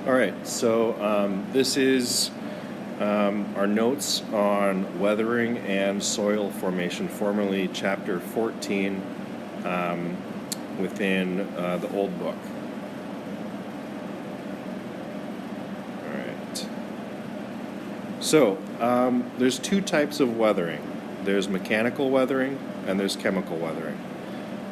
All right, so this is our notes on weathering and soil formation, formerly Chapter 14 within the old book. All right. So there's two types of weathering. There's mechanical weathering and there's chemical weathering.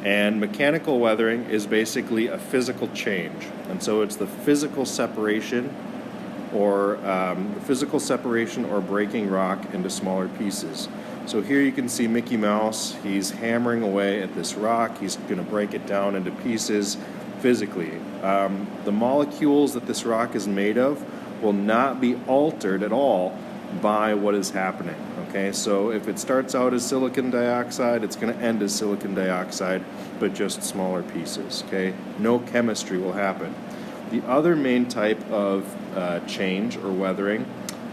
And mechanical weathering is basically a physical change. And so it's the physical separation or breaking rock into smaller pieces. So here you can see Mickey Mouse. He's hammering away at this rock. He's going to break it down into pieces physically. The molecules that this rock is made of will not be altered at all by what is happening. Okay, so if it starts out as silicon dioxide, it's going to end as silicon dioxide, but just smaller pieces. Okay, no chemistry will happen. The other main type of change or weathering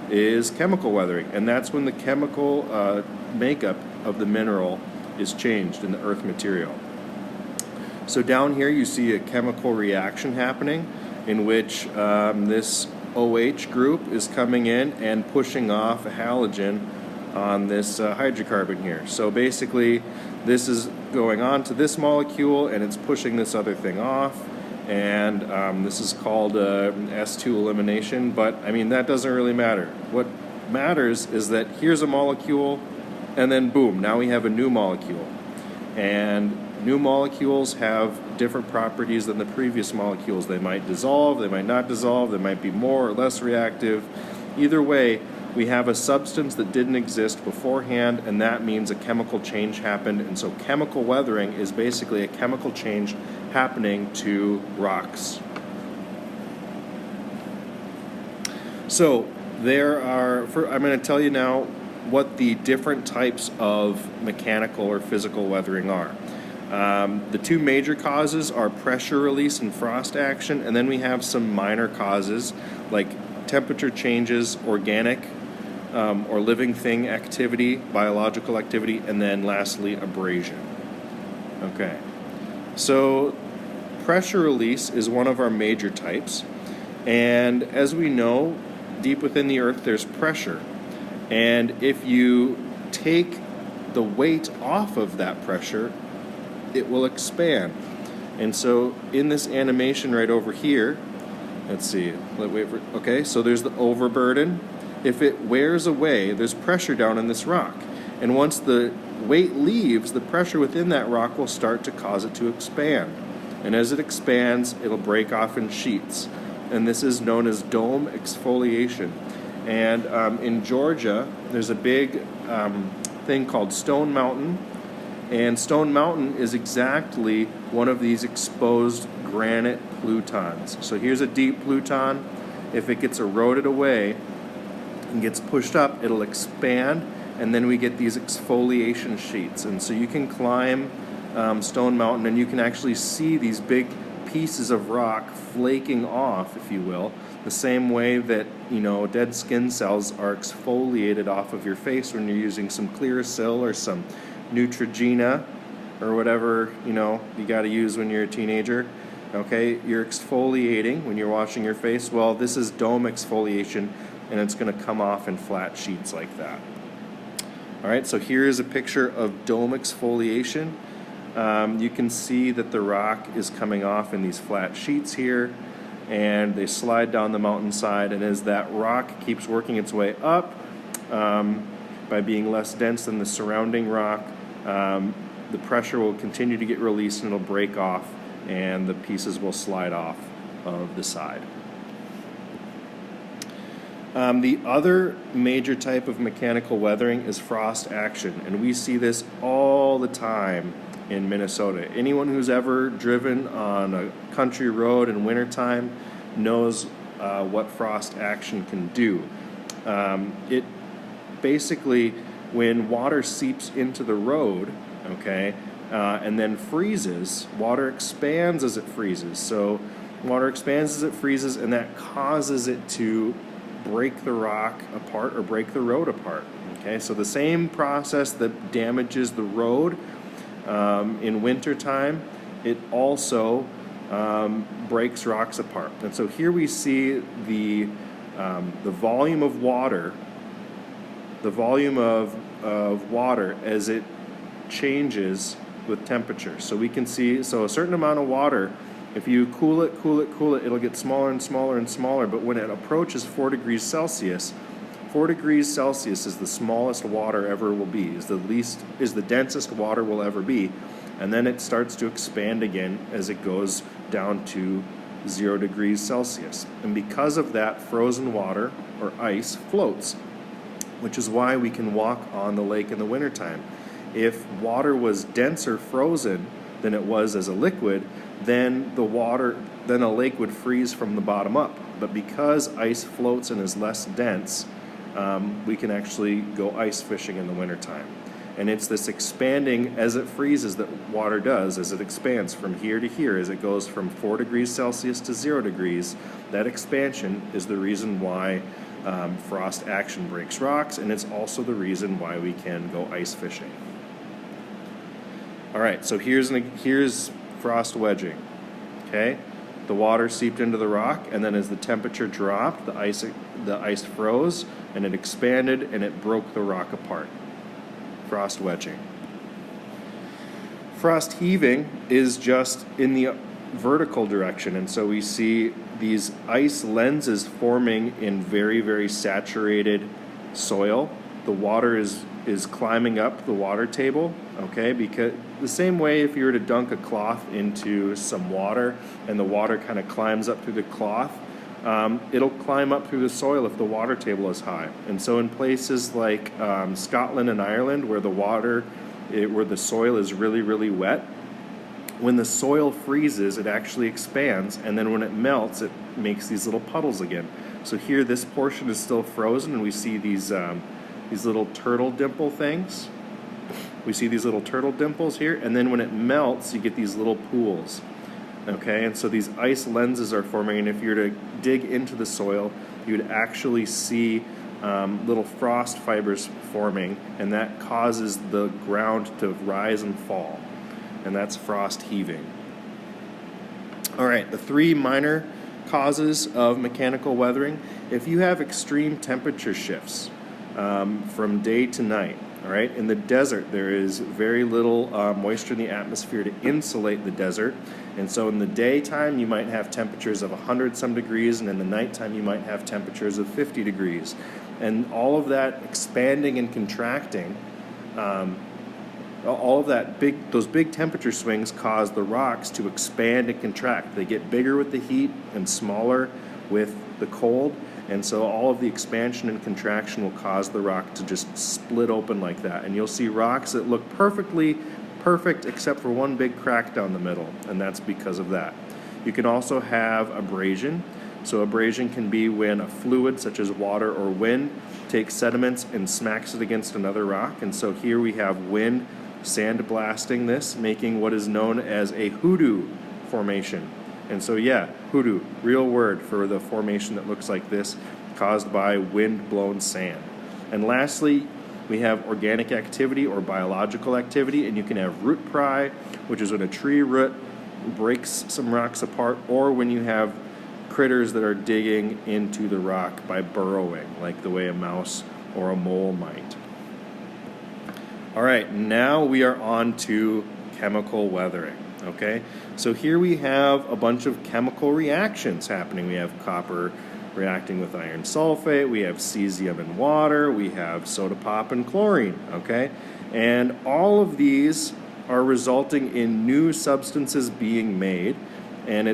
is chemical weathering, and that's when the chemical makeup of the mineral is changed in the earth material. So down here you see a chemical reaction happening in which this OH group is coming in and pushing off a halogen on this hydrocarbon here. So basically this is going on to this molecule and it's pushing this other thing off, and this is called S2 elimination, but I mean that doesn't really matter. What matters is that here's a molecule and then boom, now we have a new molecule, and new molecules have different properties than the previous molecules. They might dissolve, they might not dissolve, they might be more or less reactive. Either way, we have a substance that didn't exist beforehand, and that means a chemical change happened. And so chemical weathering is basically a chemical change happening to rocks. So I'm going to tell you now what the different types of mechanical or physical weathering are. The two major causes are pressure release and frost action, and then we have some minor causes like temperature changes, organic or living thing activity, biological activity, and then lastly abrasion. Okay, so pressure release is one of our major types, and as we know, deep within the earth there's pressure, and if you take the weight off of that pressure, it will expand. And so in this animation right over here, let's see, okay, so there's the overburden. If it wears away, there's pressure down in this rock. And once the weight leaves, the pressure within that rock will start to cause it to expand. And as it expands, it'll break off in sheets. And this is known as dome exfoliation. And in Georgia, there's a big thing called Stone Mountain. And Stone Mountain is exactly one of these exposed granite plutons. So here's a deep pluton. If it gets eroded away and gets pushed up, it'll expand, and then we get these exfoliation sheets. And so you can climb Stone Mountain and you can actually see these big pieces of rock flaking off, if you will, the same way that, dead skin cells are exfoliated off of your face when you're using some Clearasil or some Neutrogena or whatever you got to use when you're a teenager. Okay, you're exfoliating when you're washing your face. Well, this is dome exfoliation, and it's going to come off in flat sheets like that. All right, so here is a picture of dome exfoliation. You can see that the rock is coming off in these flat sheets here, and they slide down the mountainside, and as that rock keeps working its way up, by being less dense than the surrounding rock, the pressure will continue to get released and it'll break off, and the pieces will slide off of the side. The other major type of mechanical weathering is frost action, and we see this all the time in Minnesota. Anyone who's ever driven on a country road in wintertime knows what frost action can do. It basically, when water seeps into the road, okay, and then freezes, water expands as it freezes. So water expands as it freezes, and that causes it to break the rock apart or break the road apart. Okay, so the same process that damages the road in wintertime, it also breaks rocks apart. And so here we see the volume of water, as it changes with temperature. So we can see, so a certain amount of water, if you cool it, it'll get smaller and smaller and smaller, but when it approaches 4 degrees Celsius, 4 degrees Celsius is the smallest water ever will be, is the densest water will ever be, and then it starts to expand again as it goes down to 0 degrees Celsius. And because of that, frozen water, or ice, floats, which is why we can walk on the lake in the wintertime. If water was denser frozen than it was as a liquid, then a lake would freeze from the bottom up. But because ice floats and is less dense, we can actually go ice fishing in the wintertime. And it's this expanding as it freezes that water does, as it expands from here to here, as it goes from 4 degrees Celsius to 0 degrees. That expansion is the reason why frost action breaks rocks, and it's also the reason why we can go ice fishing. All right, so here's frost wedging. Okay, the water seeped into the rock, and then as the temperature dropped, the ice froze, and it expanded, and it broke the rock apart. Frost wedging. Frost heaving is just in the vertical direction, and so we see these ice lenses forming in very, very saturated soil. The water is climbing up the water table, okay? Because the same way if you were to dunk a cloth into some water and the water kind of climbs up through the cloth, it'll climb up through the soil if the water table is high. And so in places like Scotland and Ireland, where where the soil is really, really wet, when the soil freezes, it actually expands, and then when it melts, it makes these little puddles again. So here, this portion is still frozen, and we see these little turtle dimple things. We see these little turtle dimples here, and then when it melts, you get these little pools. Okay, and so these ice lenses are forming, and if you were to dig into the soil, you would actually see little frost fibers forming, and that causes the ground to rise and fall, and that's frost heaving. All right, the 3 minor causes of mechanical weathering. If you have extreme temperature shifts from day to night, all right, in the desert there is very little moisture in the atmosphere to insulate the desert, and so in the daytime you might have temperatures of 100-some degrees, and in the nighttime you might have temperatures of 50 degrees. And all of that expanding and contracting, all of that those big temperature swings cause the rocks to expand and contract. They get bigger with the heat and smaller with the cold, and so all of the expansion and contraction will cause the rock to just split open like that. And you'll see rocks that look perfect except for one big crack down the middle, and that's because of that. You can also have abrasion. So abrasion can be when a fluid such as water or wind takes sediments and smacks it against another rock. And so here we have wind sandblasting this, making what is known as a hoodoo formation. And so yeah, hoodoo, real word for the formation that looks like this, caused by wind-blown sand. And lastly, we have organic activity or biological activity, and you can have root pry, which is when a tree root breaks some rocks apart, or when you have critters that are digging into the rock by burrowing, like the way a mouse or a mole might. All right, now we are on to chemical weathering, okay? So here we have a bunch of chemical reactions happening. We have copper reacting with iron sulfate, we have cesium in water, we have soda pop and chlorine, okay? And all of these are resulting in new substances being made, and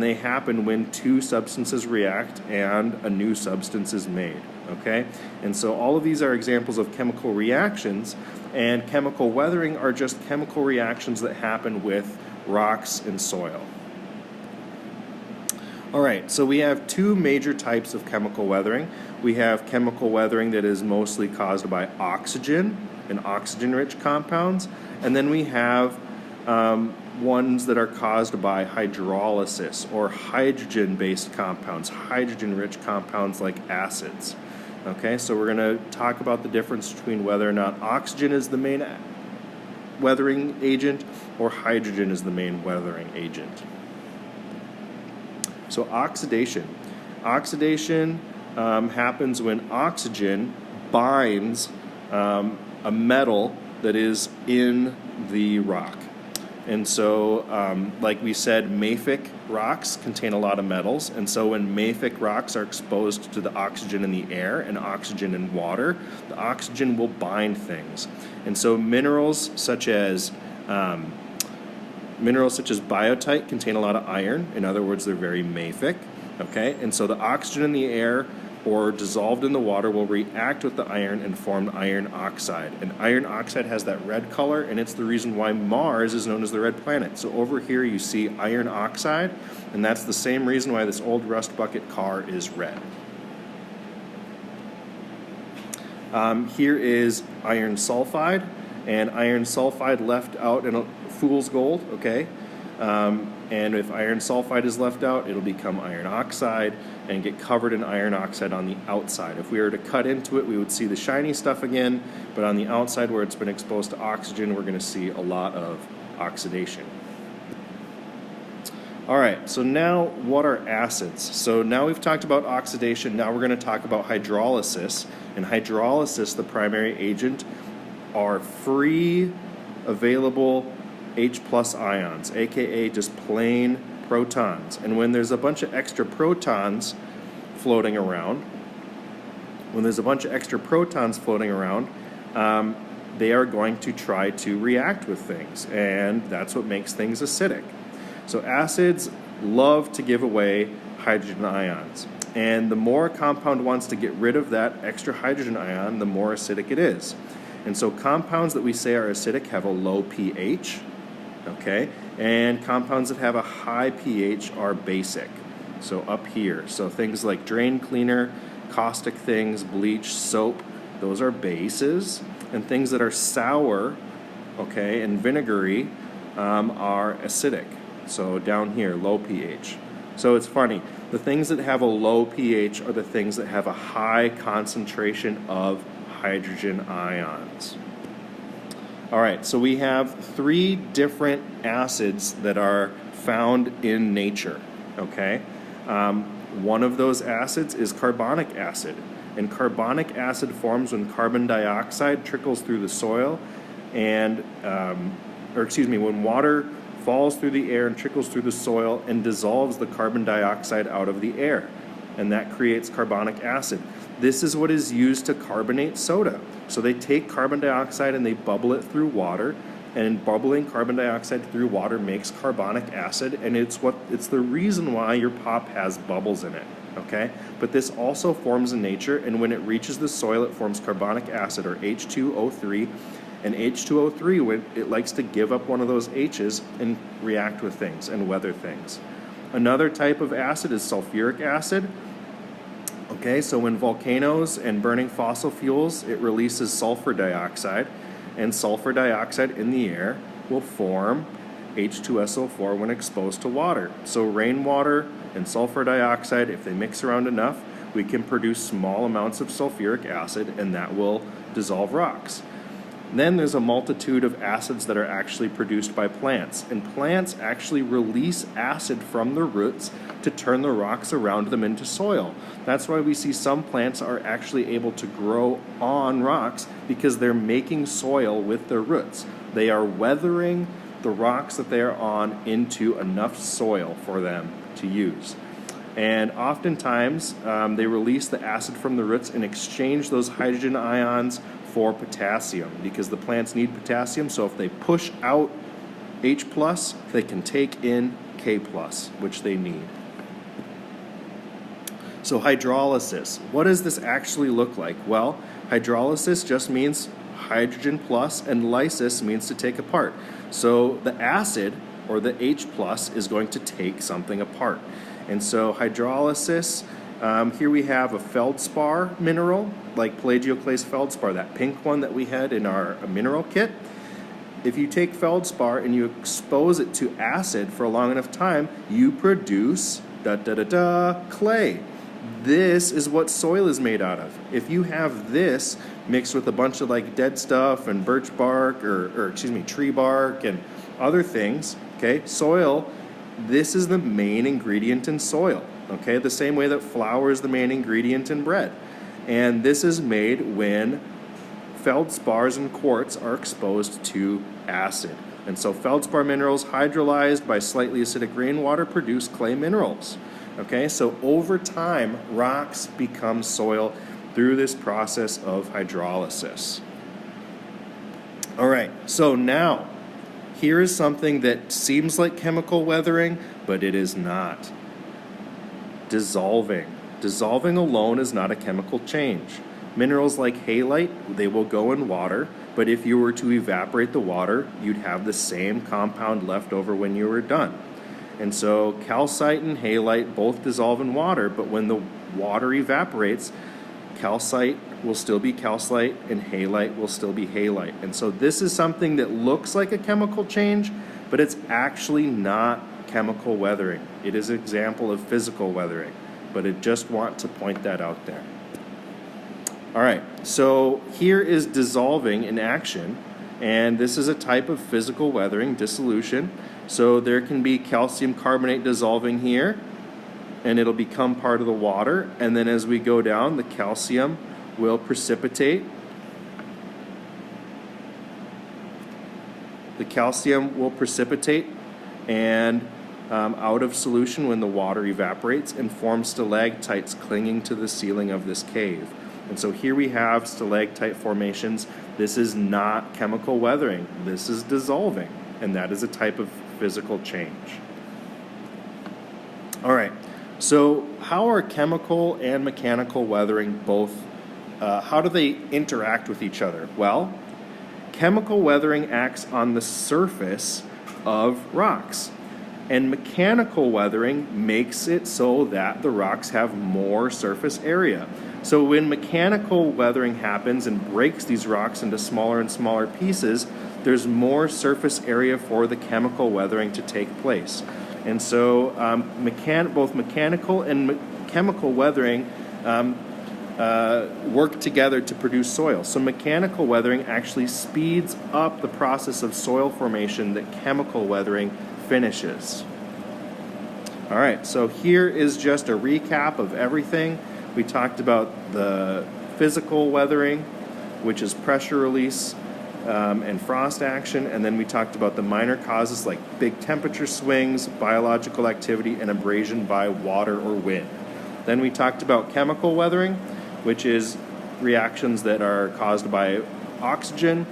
they happen when 2 substances react and a new substance is made, okay? And so all of these are examples of chemical reactions, and chemical weathering are just chemical reactions that happen with rocks and soil. All right, so we have 2 major types of chemical weathering. We have chemical weathering that is mostly caused by oxygen and oxygen-rich compounds, and then we have ones that are caused by hydrolysis or hydrogen-based compounds, hydrogen-rich compounds like acids. Okay, so we're going to talk about the difference between whether or not oxygen is the main weathering agent or hydrogen is the main weathering agent. So oxidation. Oxidation happens when oxygen binds a metal that is in the rock. And so, like we said, mafic rocks contain a lot of metals. And so when mafic rocks are exposed to the oxygen in the air and oxygen in water, the oxygen will bind things. And so minerals such as biotite contain a lot of iron. In other words, they're very mafic. Okay? And so the oxygen in the air or dissolved in the water will react with the iron and form iron oxide. And iron oxide has that red color, and it's the reason why Mars is known as the red planet. So over here you see iron oxide, and that's the same reason why this old rust bucket car is red. Here is iron sulfide, and iron sulfide left out in a fool's gold, okay? And if iron sulfide is left out, it'll become iron oxide and get covered in iron oxide on the outside. If we were to cut into it, we would see the shiny stuff again, but on the outside where it's been exposed to oxygen, we're going to see a lot of oxidation. All right, so now what are acids? So now we've talked about oxidation, now we're going to talk about hydrolysis. In hydrolysis, the primary agent are free, available H plus ions, aka just plain protons. And when there's a bunch of extra protons floating around, they are going to try to react with things, and that's what makes things acidic. So acids love to give away hydrogen ions, and the more a compound wants to get rid of that extra hydrogen ion, the more acidic it is. And so compounds that we say are acidic have a low pH. Okay, and compounds that have a high pH are basic. So up here, so things like drain cleaner, caustic things, bleach, soap, those are bases. And things that are sour, okay, and vinegary are acidic. So down here, low pH. So it's funny, the things that have a low pH are the things that have a high concentration of hydrogen ions. All right, so we have 3 different acids that are found in nature, okay? One of those acids is carbonic acid, and carbonic acid forms when carbon dioxide trickles through the soil, and, when water falls through the air and trickles through the soil and dissolves the carbon dioxide out of the air, and that creates carbonic acid. This is what is used to carbonate soda. So they take carbon dioxide and they bubble it through water, and bubbling carbon dioxide through water makes carbonic acid, and it's the reason why your pop has bubbles in it, okay? But this also forms in nature, and when it reaches the soil, it forms carbonic acid, or H2O3, and H2O3, when it likes to give up one of those H's and react with things and weather things. Another type of acid is sulfuric acid. Okay, so when volcanoes and burning fossil fuels, it releases sulfur dioxide, and sulfur dioxide in the air will form H2SO4 when exposed to water. So rainwater and sulfur dioxide, if they mix around enough, we can produce small amounts of sulfuric acid, and that will dissolve rocks. Then there's a multitude of acids that are actually produced by plants, and plants actually release acid from their roots to turn the rocks around them into soil. That's why we see some plants are actually able to grow on rocks, because they're making soil with their roots. They are weathering the rocks that they are on into enough soil for them to use. And oftentimes they release the acid from the roots and exchange those hydrogen ions for potassium, because the plants need potassium, so if they push out H+, they can take in K+, which they need. So hydrolysis, what does this actually look like? Well, hydrolysis just means hydrogen plus, and lysis means to take apart. So the acid, or the H+, is going to take something apart. And so hydrolysis, here we have a feldspar mineral, like plagioclase feldspar, that pink one that we had in our mineral kit. If you take feldspar and you expose it to acid for a long enough time, you produce clay. This is what soil is made out of. If you have this mixed with a bunch of like dead stuff and birch bark, or tree bark and other things, okay, soil this is the main ingredient in soil, okay? The same way that flour is the main ingredient in bread. And this is made when feldspars and quartz are exposed to acid. And so feldspar minerals hydrolyzed by slightly acidic rainwater produce clay minerals. Okay, so over time, rocks become soil through this process of hydrolysis. All right, so now, here is something that seems like chemical weathering, but it is not. Dissolving. Dissolving alone is not a chemical change. Minerals like halite, they will go in water, but if you were to evaporate the water, you'd have the same compound left over when you were done. And so calcite and halite both dissolve in water, but when the water evaporates, calcite will still be calcite and halite will still be halite. And so this is something that looks like a chemical change, but it's actually not chemical weathering. It is an example of physical weathering, but I just want to point that out there. All right, so here is dissolving in action, and this is a type of physical weathering, dissolution. So there can be calcium carbonate dissolving here, and it'll become part of the water, and then as we go down, the calcium will precipitate. The calcium will precipitate and out of solution when the water evaporates and form stalactites clinging to the ceiling of this cave. And so here we have stalactite formations. This is not chemical weathering. This is dissolving, and that is a type of physical change. All right, so how are chemical and mechanical weathering both, how do they interact with each other? Well, chemical weathering acts on the surface of rocks, and mechanical weathering makes it so that the rocks have more surface area. So when mechanical weathering happens and breaks these rocks into smaller and smaller pieces, there's more surface area for the chemical weathering to take place. And so both mechanical and chemical weathering work together to produce soil. So mechanical weathering actually speeds up the process of soil formation that chemical weathering finishes. All right, so here is just a recap of everything. We talked about the physical weathering, which is pressure release and frost action, and then we talked about the minor causes like big temperature swings, biological activity, and abrasion by water or wind. Then we talked about chemical weathering, which is reactions that are caused by oxygen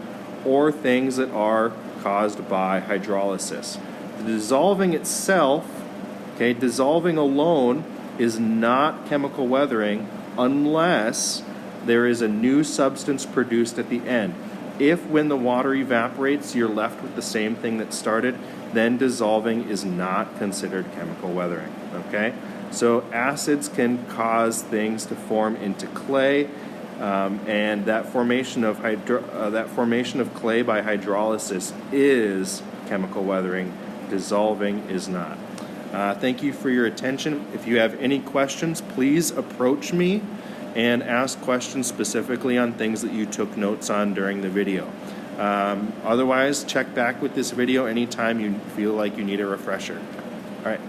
or things that are caused by hydrolysis. The dissolving itself, okay, dissolving alone is not chemical weathering unless there is a new substance produced at the end. If when the water evaporates you're left with the same thing that started, then dissolving is not considered chemical weathering. Okay? So acids can cause things to form into clay, and that formation of clay by hydrolysis is chemical weathering. Dissolving is not. Thank you for your attention. If you have any questions, please approach me and ask questions specifically on things that you took notes on during the video. Otherwise, check back with this video anytime you feel like you need a refresher. All right.